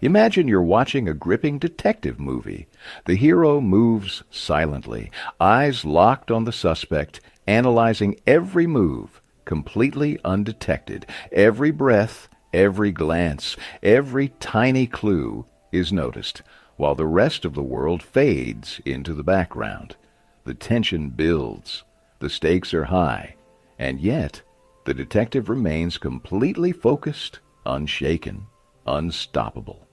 Imagine you're watching a gripping detective movie. The hero moves silently, eyes locked on the suspect, analyzing every move, completely undetected. Every breath, every glance, every tiny clue is noticed, while the rest of the world fades into the background. The tension builds. The stakes are high, and yet the detective remains completely focused, unshaken, unstoppable.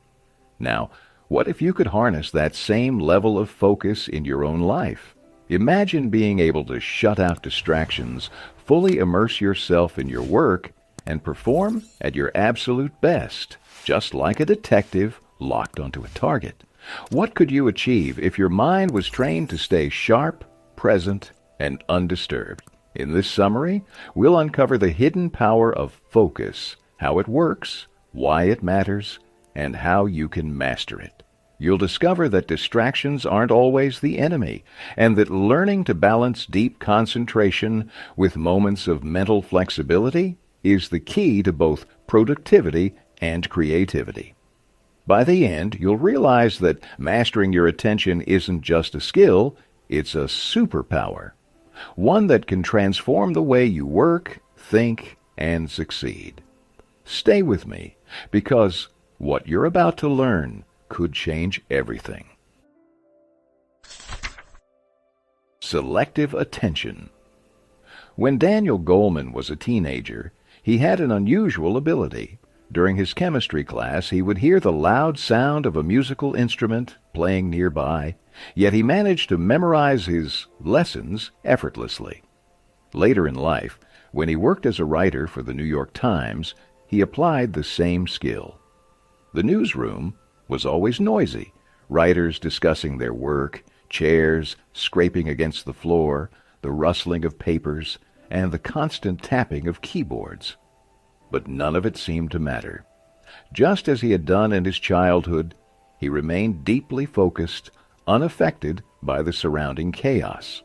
Now, what if you could harness that same level of focus in your own life? Imagine being able to shut out distractions, fully immerse yourself in your work, and perform at your absolute best, just like a detective locked onto a target. What could you achieve if your mind was trained to stay sharp, present, and undisturbed? In this summary, we'll uncover the hidden power of focus, how it works, why it matters, and how you can master it. You'll discover that distractions aren't always the enemy, and that learning to balance deep concentration with moments of mental flexibility is the key to both productivity and creativity. By the end, you'll realize that mastering your attention isn't just a skill, it's a superpower, one that can transform the way you work, think, and succeed. Stay with me, because what you're about to learn could change everything. Selective attention. When Daniel Goleman was a teenager, he had an unusual ability. During his chemistry class, he would hear the loud sound of a musical instrument playing nearby, yet he managed to memorize his lessons effortlessly. Later in life, when he worked as a writer for the New York Times, he applied the same skill. The newsroom was always noisy, writers discussing their work, chairs scraping against the floor, the rustling of papers, and the constant tapping of keyboards. But none of it seemed to matter. Just as he had done in his childhood, he remained deeply focused, unaffected by the surrounding chaos.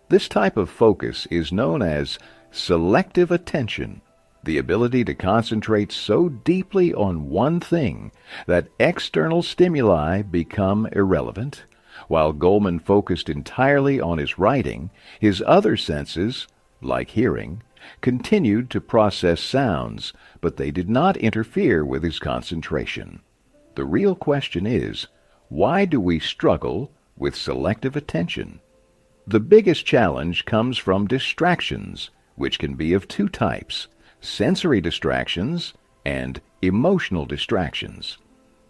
This type of focus is known as selective attention, the ability to concentrate so deeply on one thing that external stimuli become irrelevant. While Goleman focused entirely on his writing, his other senses, like hearing, continued to process sounds, but they did not interfere with his concentration. The real question is, why do we struggle with selective attention? The biggest challenge comes from distractions, which can be of two types: sensory distractions and emotional distractions.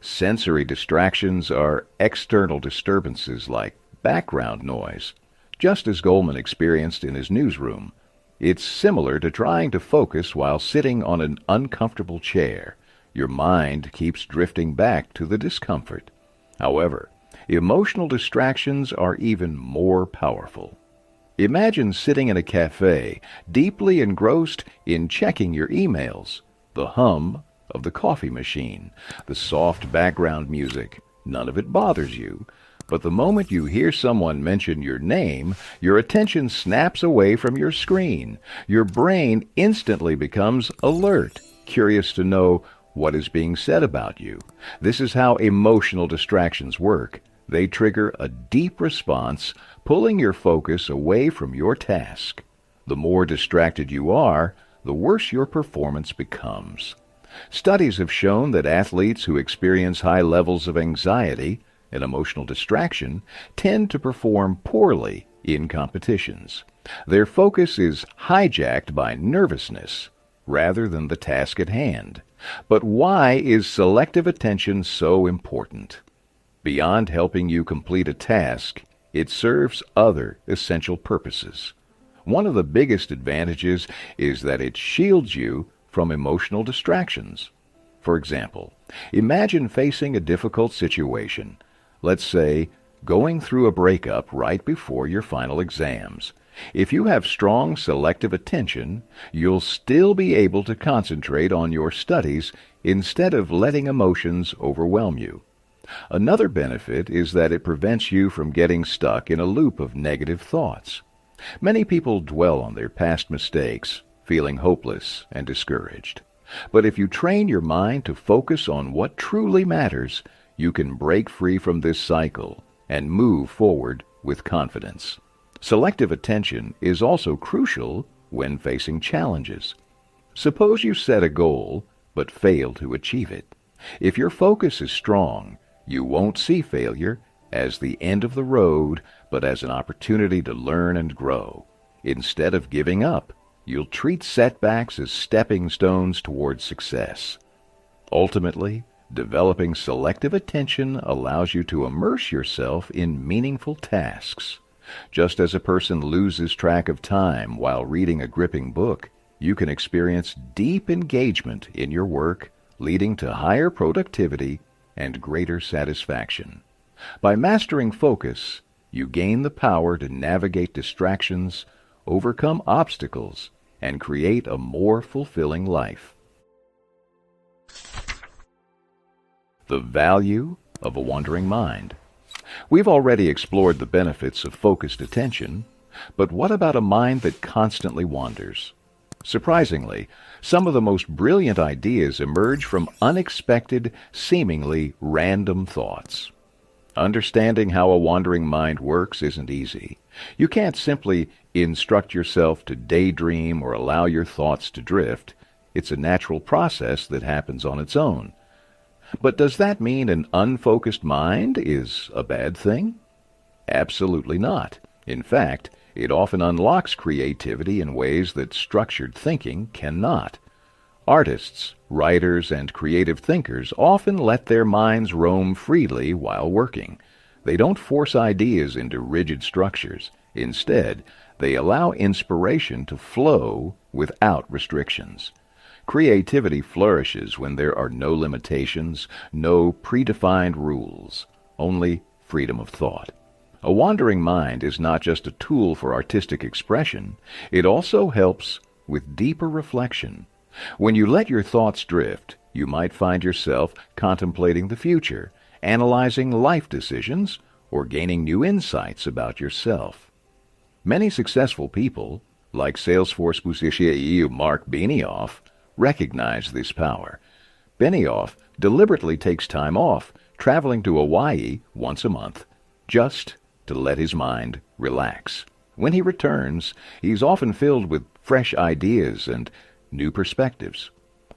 Sensory distractions are external disturbances like background noise, just as Goleman experienced in his newsroom. It's similar to trying to focus while sitting on an uncomfortable chair. Your mind keeps drifting back to the discomfort. However, emotional distractions are even more powerful. Imagine sitting in a cafe, deeply engrossed in checking your emails. The hum of the coffee machine, the soft background music, none of it bothers you. But the moment you hear someone mention your name, your attention snaps away from your screen. Your brain instantly becomes alert, curious to know what is being said about you. This is how emotional distractions work. They trigger a deep response, pulling your focus away from your task. The more distracted you are, the worse your performance becomes. Studies have shown that athletes who experience high levels of anxiety and emotional distraction tend to perform poorly in competitions. Their focus is hijacked by nervousness rather than the task at hand. But why is selective attention so important? Beyond helping you complete a task, it serves other essential purposes. One of the biggest advantages is that it shields you from emotional distractions. For example, imagine facing a difficult situation. Let's say, going through a breakup right before your final exams. If you have strong selective attention, you'll still be able to concentrate on your studies instead of letting emotions overwhelm you. Another benefit is that it prevents you from getting stuck in a loop of negative thoughts. Many people dwell on their past mistakes, feeling hopeless and discouraged. But if you train your mind to focus on what truly matters, you can break free from this cycle and move forward with confidence. Selective attention is also crucial when facing challenges. Suppose you set a goal but fail to achieve it. If your focus is strong, you won't see failure as the end of the road, but as an opportunity to learn and grow. Instead of giving up, you'll treat setbacks as stepping stones towards success. Ultimately, developing selective attention allows you to immerse yourself in meaningful tasks. Just as a person loses track of time while reading a gripping book, you can experience deep engagement in your work, leading to higher productivity and greater satisfaction. By mastering focus, you gain the power to navigate distractions, overcome obstacles, and create a more fulfilling life. The value of a wandering mind. We've already explored the benefits of focused attention, but what about a mind that constantly wanders? Surprisingly, some of the most brilliant ideas emerge from unexpected, seemingly random thoughts. Understanding how a wandering mind works isn't easy. You can't simply instruct yourself to daydream or allow your thoughts to drift. It's a natural process that happens on its own. But does that mean an unfocused mind is a bad thing? Absolutely not. In fact, it often unlocks creativity in ways that structured thinking cannot. Artists, writers, and creative thinkers often let their minds roam freely while working. They don't force ideas into rigid structures. Instead, they allow inspiration to flow without restrictions. Creativity flourishes when there are no limitations, no predefined rules, only freedom of thought. A wandering mind is not just a tool for artistic expression, it also helps with deeper reflection. When you let your thoughts drift, you might find yourself contemplating the future, analyzing life decisions, or gaining new insights about yourself. Many successful people, like Salesforce CEO Mark Benioff, recognize this power. Benioff deliberately takes time off, traveling to Hawaii once a month, just to let his mind relax. When he returns, he's often filled with fresh ideas and new perspectives.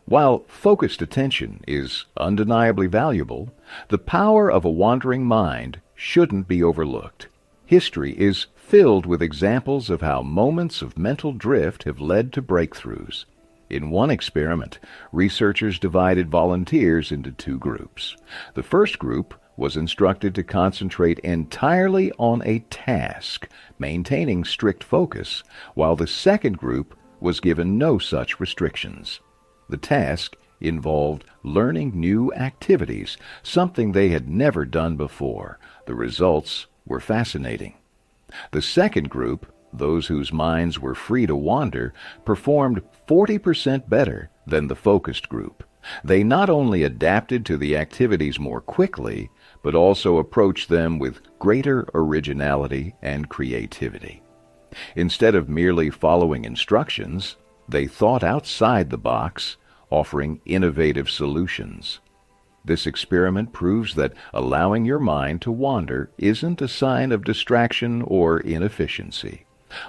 While focused attention is undeniably valuable, the power of a wandering mind shouldn't be overlooked. History is filled with examples of how moments of mental drift have led to breakthroughs. In one experiment, researchers divided volunteers into two groups. The first group was instructed to concentrate entirely on a task, maintaining strict focus, while the second group was given no such restrictions. The task involved learning new activities, something they had never done before. The results were fascinating. The second group, those whose minds were free to wander, performed 40% better than the focused group. They not only adapted to the activities more quickly, but also approached them with greater originality and creativity. Instead of merely following instructions, they thought outside the box, offering innovative solutions. This experiment proves that allowing your mind to wander isn't a sign of distraction or inefficiency.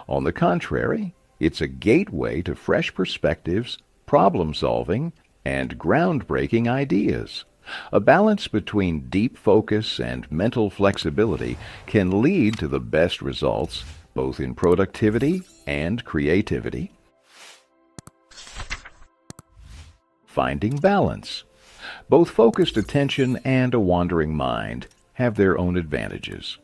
On the contrary, it's a gateway to fresh perspectives, problem-solving, and groundbreaking ideas. A balance between deep focus and mental flexibility can lead to the best results, both in productivity and creativity. Finding balance. Both focused attention and a wandering mind have their own advantages.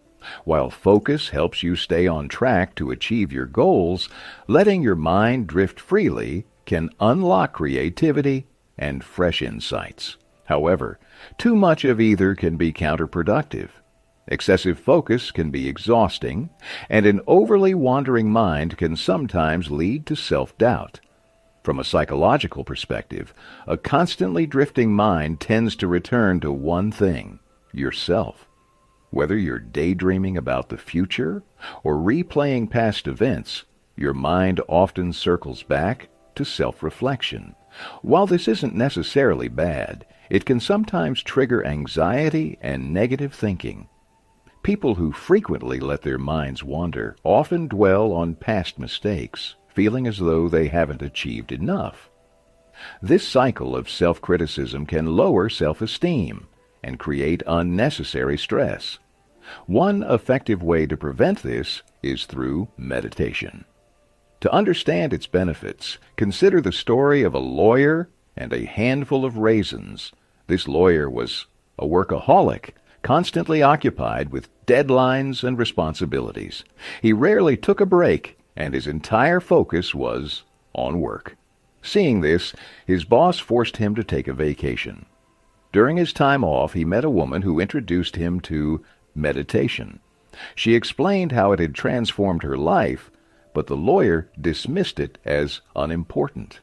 While focus helps you stay on track to achieve your goals, letting your mind drift freely can unlock creativity and fresh insights. However, too much of either can be counterproductive. Excessive focus can be exhausting, and an overly wandering mind can sometimes lead to self-doubt. From a psychological perspective, a constantly drifting mind tends to return to one thing: yourself. Whether you're daydreaming about the future or replaying past events, your mind often circles back to self-reflection. While this isn't necessarily bad, it can sometimes trigger anxiety and negative thinking. People who frequently let their minds wander often dwell on past mistakes, feeling as though they haven't achieved enough. This cycle of self-criticism can lower self-esteem and create unnecessary stress. One effective way to prevent this is through meditation. To understand its benefits, consider the story of a lawyer and a handful of raisins. This lawyer was a workaholic, constantly occupied with deadlines and responsibilities. He rarely took a break, and his entire focus was on work. Seeing this, his boss forced him to take a vacation. During his time off, he met a woman who introduced him to meditation. She explained how it had transformed her life, but the lawyer dismissed it as unimportant.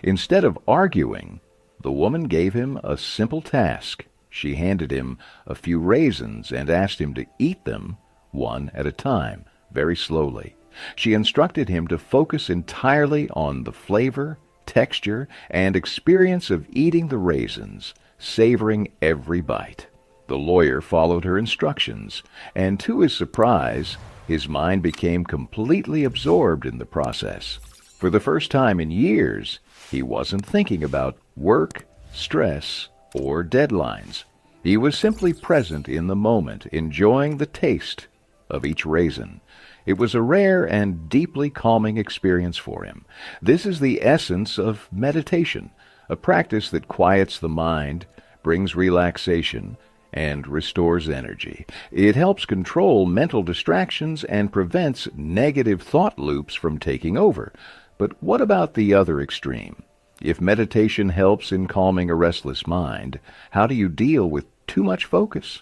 Instead of arguing, the woman gave him a simple task. She handed him a few raisins and asked him to eat them one at a time, very slowly. She instructed him to focus entirely on the flavor, texture, and experience of eating the raisins, savoring every bite. The lawyer followed her instructions, and to his surprise, his mind became completely absorbed in the process. For the first time in years, he wasn't thinking about work, stress, or deadlines. He was simply present in the moment, enjoying the taste of each raisin. It was a rare and deeply calming experience for him. This is the essence of meditation, a practice that quiets the mind, brings relaxation, and restores energy. It helps control mental distractions and prevents negative thought loops from taking over. But what about the other extreme? If meditation helps in calming a restless mind, how do you deal with too much focus?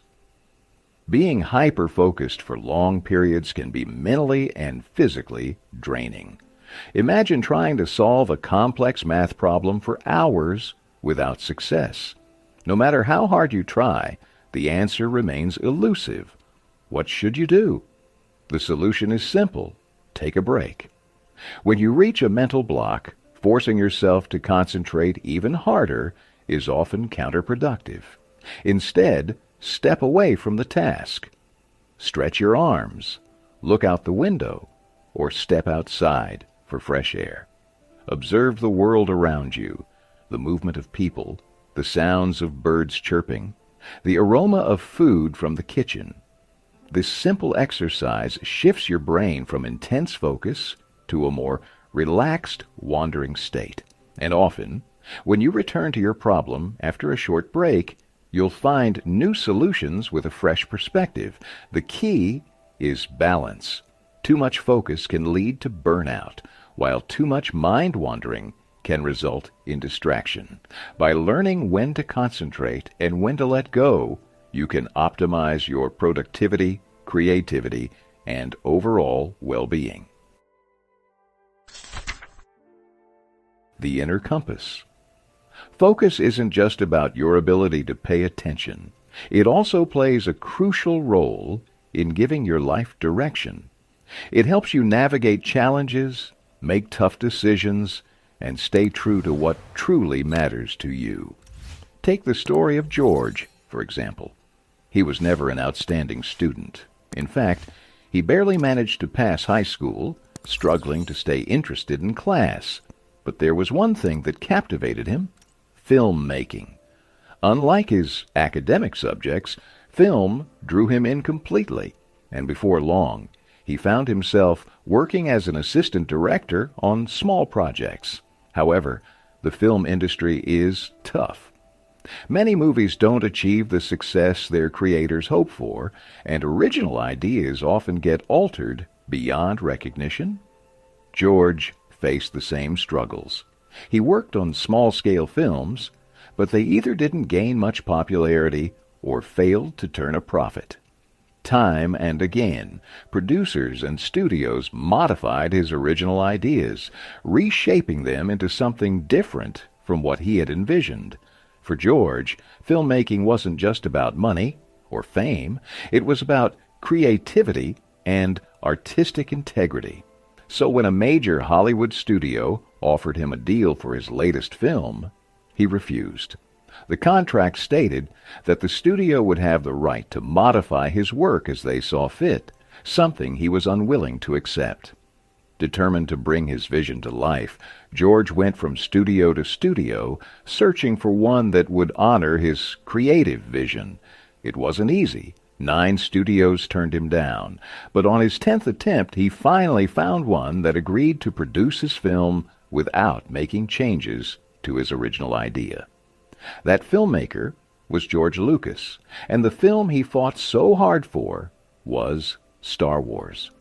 Being hyper-focused for long periods can be mentally and physically draining. Imagine trying to solve a complex math problem for hours without success. No matter how hard you try, the answer remains elusive. What should you do? The solution is simple. Take a break. When you reach a mental block, forcing yourself to concentrate even harder is often counterproductive. Instead, step away from the task. Stretch your arms, look out the window, or step outside for fresh air. Observe the world around you, the movement of people, the sounds of birds chirping, the aroma of food from the kitchen. This simple exercise shifts your brain from intense focus to a more relaxed, wandering state. And often, when you return to your problem after a short break, you'll find new solutions with a fresh perspective. The key is balance. Too much focus can lead to burnout, while too much mind wandering can result in distraction. By learning when to concentrate and when to let go, you can optimize your productivity, creativity, and overall well-being. The inner compass. Focus isn't just about your ability to pay attention. It also plays a crucial role in giving your life direction. It helps you navigate challenges, make tough decisions, and stay true to what truly matters to you. Take the story of George, for example. He was never an outstanding student. In fact, he barely managed to pass high school, struggling to stay interested in class. But there was one thing that captivated him: filmmaking. Unlike his academic subjects, film drew him in completely, and before long, he found himself working as an assistant director on small projects. However, the film industry is tough. Many movies don't achieve the success their creators hope for, and original ideas often get altered beyond recognition. George faced the same struggles. He worked on small-scale films, but they either didn't gain much popularity or failed to turn a profit. Time and again, producers and studios modified his original ideas, reshaping them into something different from what he had envisioned. For George, filmmaking wasn't just about money or fame. It was about creativity and artistic integrity. So when a major Hollywood studio offered him a deal for his latest film, he refused. The contract stated that the studio would have the right to modify his work as they saw fit, something he was unwilling to accept. Determined to bring his vision to life, George went from studio to studio, searching for one that would honor his creative vision. It wasn't easy. 9 studios turned him down, but on his 10th attempt he finally found one that agreed to produce his film without making changes to his original idea. That filmmaker was George Lucas, and the film he fought so hard for was Star Wars.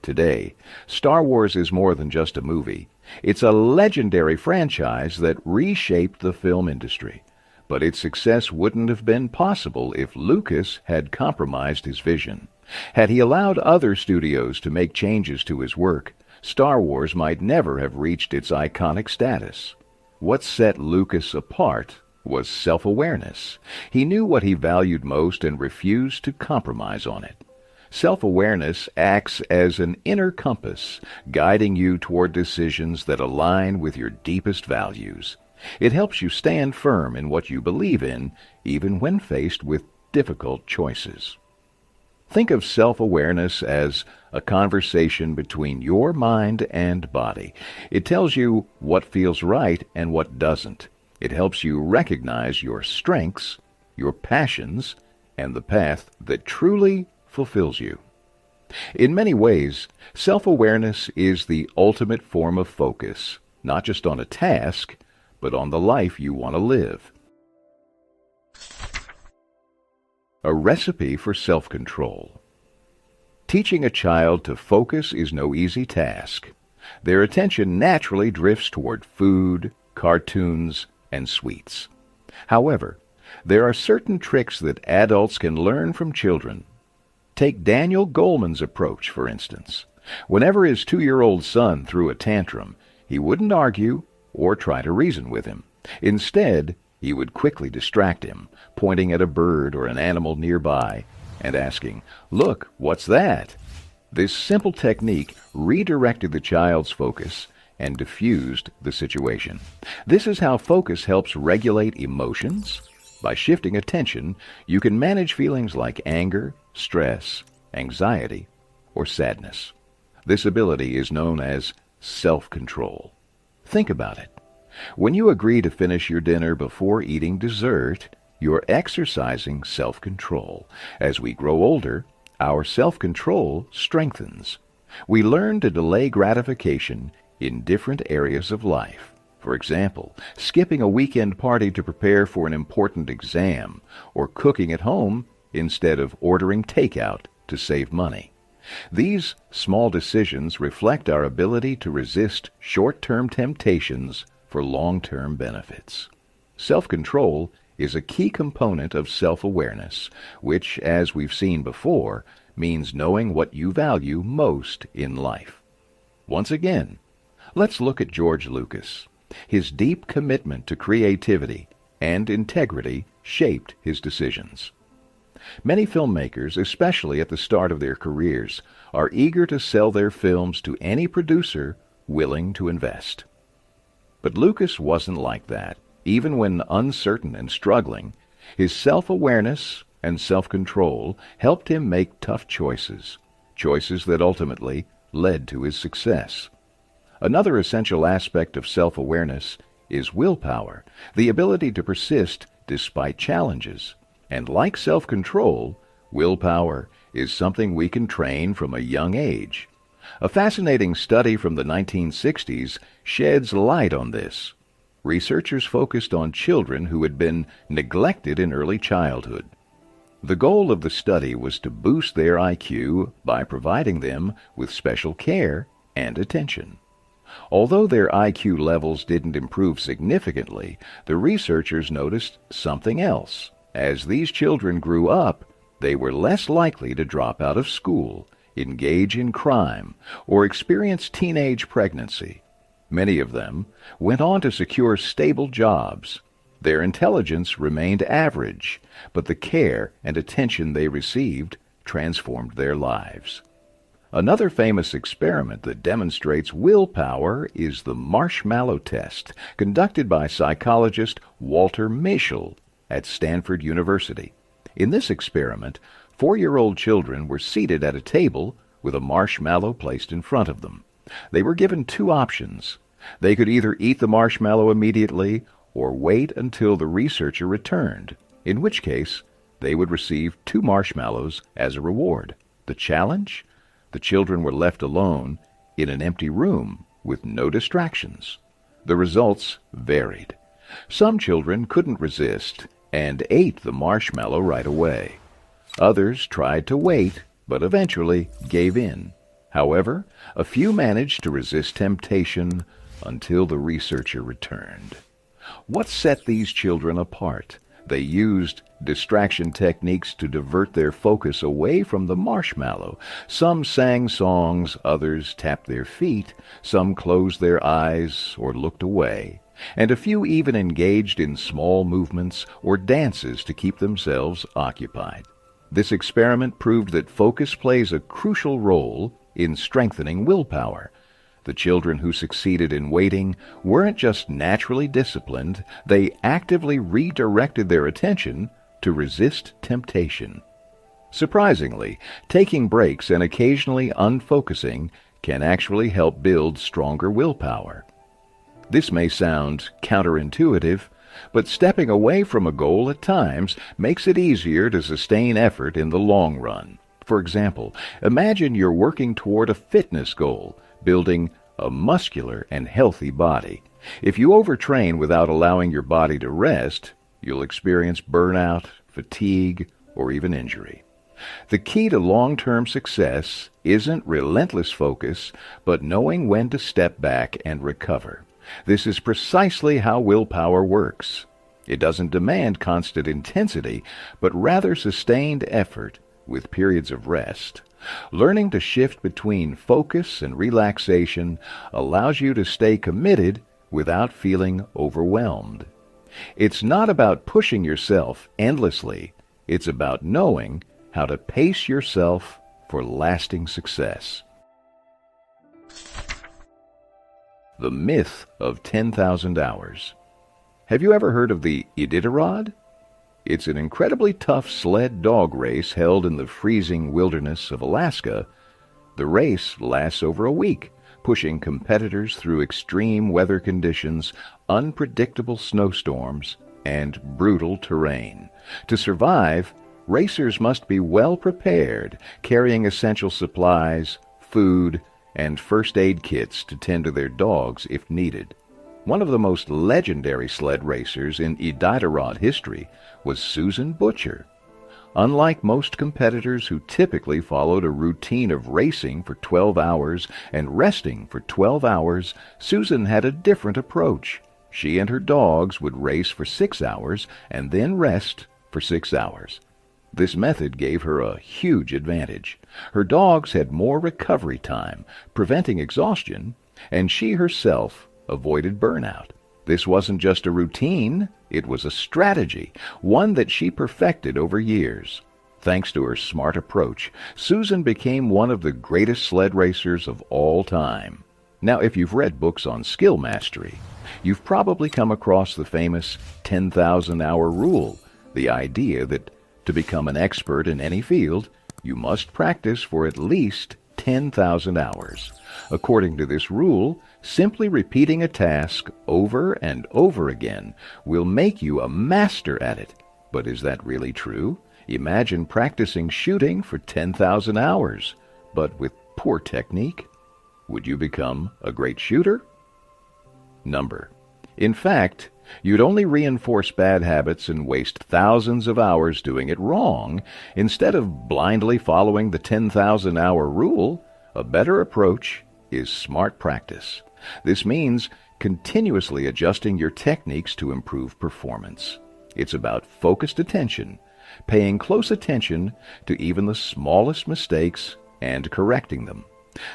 Today, Star Wars is more than just a movie. It's a legendary franchise that reshaped the film industry. But its success wouldn't have been possible if Lucas had compromised his vision. Had he allowed other studios to make changes to his work, Star Wars might never have reached its iconic status. What set Lucas apart was self-awareness. He knew what he valued most and refused to compromise on it. Self-awareness acts as an inner compass, guiding you toward decisions that align with your deepest values. It helps you stand firm in what you believe in, even when faced with difficult choices. Think of self-awareness as a conversation between your mind and body. It tells you what feels right and what doesn't. It helps you recognize your strengths, your passions, and the path that truly fulfills you. In many ways, self-awareness is the ultimate form of focus, not just on a task, but on the life you want to live. A recipe for self-control. Teaching a child to focus is no easy task. Their attention naturally drifts toward food, cartoons, and sweets. However, there are certain tricks that adults can learn from children. Take Daniel Goleman's approach, for instance. Whenever his 2-year-old son threw a tantrum, he wouldn't argue or try to reason with him. Instead, he would quickly distract him, pointing at a bird or an animal nearby and asking, "Look, what's that?" This simple technique redirected the child's focus and diffused the situation. This is how focus helps regulate emotions. By shifting attention, you can manage feelings like anger, stress, anxiety, or sadness. This ability is known as self-control. Think about it. When you agree to finish your dinner before eating dessert, you're exercising self-control. As we grow older, our self-control strengthens. We learn to delay gratification in different areas of life. For example, skipping a weekend party to prepare for an important exam, or cooking at home instead of ordering takeout to save money. These small decisions reflect our ability to resist short-term temptations for long-term benefits. Self-control is a key component of self-awareness, which, as we've seen before, means knowing what you value most in life. Once again, let's look at George Lucas. His deep commitment to creativity and integrity shaped his decisions. Many filmmakers, especially at the start of their careers, are eager to sell their films to any producer willing to invest. But Lucas wasn't like that. Even when uncertain and struggling, his self-awareness and self-control helped him make tough choices that ultimately led to his success. Another essential aspect of self-awareness is willpower, the ability to persist despite challenges. And like self-control, willpower is something we can train from a young age. A fascinating study from the 1960s sheds light on this. Researchers focused on children who had been neglected in early childhood. The goal of the study was to boost their IQ by providing them with special care and attention. Although their IQ levels didn't improve significantly, the researchers noticed something else. As these children grew up, they were less likely to drop out of school, engage in crime, or experience teenage pregnancy. Many of them went on to secure stable jobs. Their intelligence remained average, but the care and attention they received transformed their lives. Another famous experiment that demonstrates willpower is the marshmallow test, conducted by psychologist Walter Mischel at Stanford University. In this experiment, 4-year-old children were seated at a table with a marshmallow placed in front of them. They were given 2 options. They could either eat the marshmallow immediately or wait until the researcher returned, in which case they would receive 2 marshmallows as a reward. The challenge? The children were left alone in an empty room with no distractions. The results varied. Some children couldn't resist and ate the marshmallow right away. Others tried to wait, but eventually gave in. However, a few managed to resist temptation until the researcher returned. What set these children apart? They used distraction techniques to divert their focus away from the marshmallow. Some sang songs, others tapped their feet, some closed their eyes or looked away, and a few even engaged in small movements or dances to keep themselves occupied. This experiment proved that focus plays a crucial role in strengthening willpower. The children who succeeded in waiting weren't just naturally disciplined, they actively redirected their attention to resist temptation. Surprisingly, taking breaks and occasionally unfocusing can actually help build stronger willpower. This may sound counterintuitive, but stepping away from a goal at times makes it easier to sustain effort in the long run. For example, imagine you're working toward a fitness goal, building a muscular and healthy body. If you overtrain without allowing your body to rest, you'll experience burnout, fatigue, or even injury. The key to long-term success isn't relentless focus, but knowing when to step back and recover. This is precisely how willpower works. It doesn't demand constant intensity, but rather sustained effort with periods of rest. Learning to shift between focus and relaxation allows you to stay committed without feeling overwhelmed. It's not about pushing yourself endlessly. It's about knowing how to pace yourself for lasting success. The myth of 10,000 hours. Have you ever heard of the Iditarod? It's an incredibly tough sled dog race held in the freezing wilderness of Alaska. The race lasts over a week, pushing competitors through extreme weather conditions, unpredictable snowstorms, and brutal terrain. To survive, racers must be well prepared, carrying essential supplies, food, and first aid kits to tend to their dogs if needed. One of the most legendary sled racers in Iditarod history was Susan Butcher. Unlike most competitors who typically followed a routine of racing for 12 hours and resting for 12 hours, Susan had a different approach. She and her dogs would race for 6 hours and then rest for 6 hours. This method gave her a huge advantage. Her dogs had more recovery time, preventing exhaustion, and she herself avoided burnout. This wasn't just a routine, it was a strategy, one that she perfected over years. Thanks to her smart approach, Susan became one of the greatest sled racers of all time. Now, if you've read books on skill mastery, you've probably come across the famous 10,000-hour rule, the idea that to become an expert in any field, you must practice for at least 10,000 hours. According to this rule, simply repeating a task over and over again will make you a master at it. But is that really true? Imagine practicing shooting for 10,000 hours, but with poor technique. Would you become a great shooter? Number. In fact, you'd only reinforce bad habits and waste thousands of hours doing it wrong. Instead of blindly following the 10,000-hour rule, a better approach is smart practice. This means continuously adjusting your techniques to improve performance. It's about focused attention, paying close attention to even the smallest mistakes and correcting them.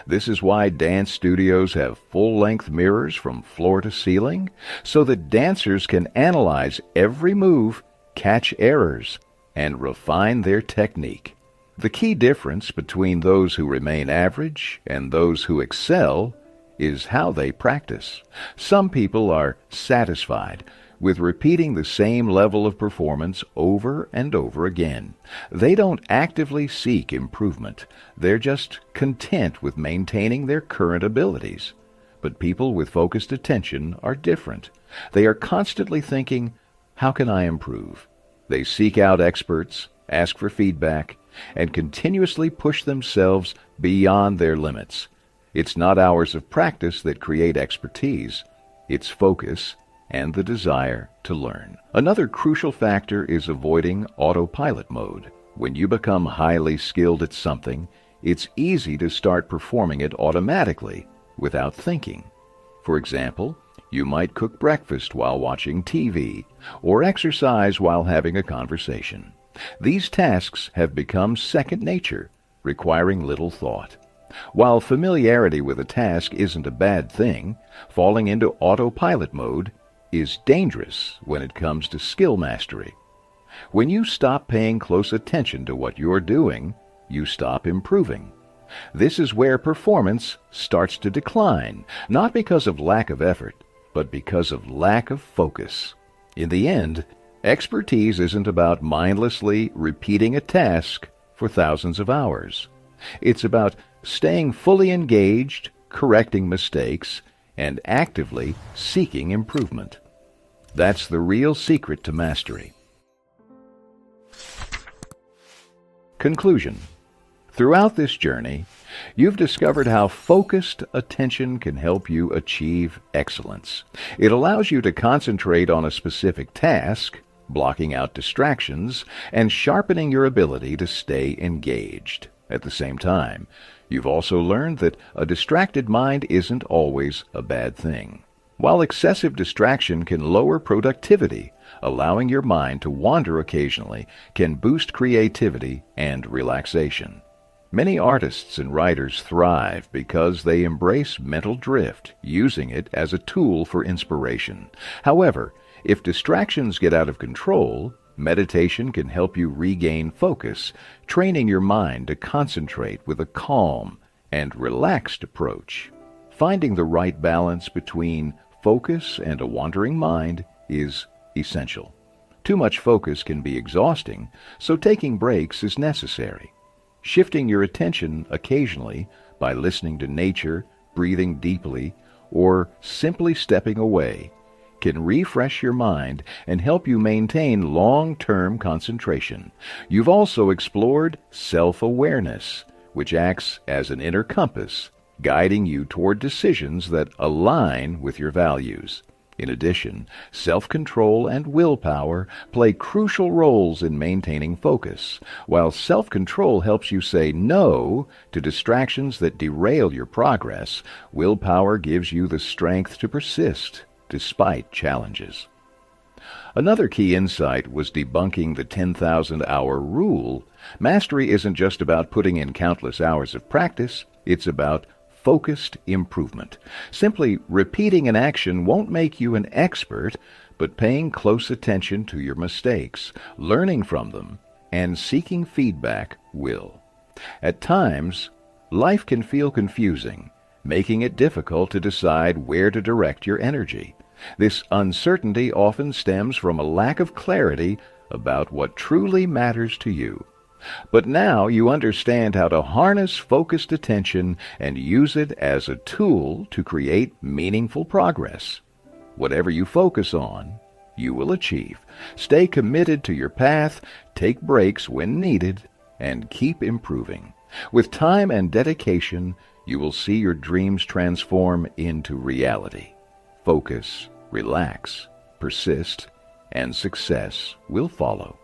This is why dance studios have full-length mirrors from floor to ceiling, so that dancers can analyze every move, catch errors, and refine their technique. The key difference between those who remain average and those who excel is how they practice. Some people are satisfied with repeating the same level of performance over and over again. They don't actively seek improvement. They're just content with maintaining their current abilities. But people with focused attention are different. They are constantly thinking, how can I improve? They seek out experts, ask for feedback, and continuously push themselves beyond their limits. It's not hours of practice that create expertise. It's focus and the desire to learn. Another crucial factor is avoiding autopilot mode. When you become highly skilled at something, it's easy to start performing it automatically without thinking. For example, you might cook breakfast while watching TV or exercise while having a conversation. These tasks have become second nature, requiring little thought. While familiarity with a task isn't a bad thing, falling into autopilot mode is dangerous when it comes to skill mastery. When you stop paying close attention to what you're doing, you stop improving. This is where performance starts to decline, not because of lack of effort, but because of lack of focus. In the end, expertise isn't about mindlessly repeating a task for thousands of hours. It's about staying fully engaged, correcting mistakes, and actively seeking improvement. That's the real secret to mastery. Conclusion. Throughout this journey, you've discovered how focused attention can help you achieve excellence. It allows you to concentrate on a specific task, blocking out distractions, and sharpening your ability to stay engaged. At the same time, you've also learned that a distracted mind isn't always a bad thing. While excessive distraction can lower productivity, allowing your mind to wander occasionally can boost creativity and relaxation. Many artists and writers thrive because they embrace mental drift, using it as a tool for inspiration. However, if distractions get out of control, meditation can help you regain focus, training your mind to concentrate with a calm and relaxed approach. Finding the right balance between focus and a wandering mind is essential. Too much focus can be exhausting, so taking breaks is necessary. Shifting your attention occasionally by listening to nature, breathing deeply, or simply stepping away can refresh your mind and help you maintain long-term concentration. You've also explored self-awareness, which acts as an inner compass, guiding you toward decisions that align with your values. In addition, self-control and willpower play crucial roles in maintaining focus. While self-control helps you say no to distractions that derail your progress, willpower gives you the strength to persist despite challenges. Another key insight was debunking the 10,000-hour rule. Mastery isn't just about putting in countless hours of practice, it's about focused improvement. Simply repeating an action won't make you an expert, but paying close attention to your mistakes, learning from them, and seeking feedback will. At times, life can feel confusing, making it difficult to decide where to direct your energy. This uncertainty often stems from a lack of clarity about what truly matters to you. But now you understand how to harness focused attention and use it as a tool to create meaningful progress. Whatever you focus on, you will achieve. Stay committed to your path, take breaks when needed, and keep improving. With time and dedication, you will see your dreams transform into reality. Focus, relax, persist, and success will follow.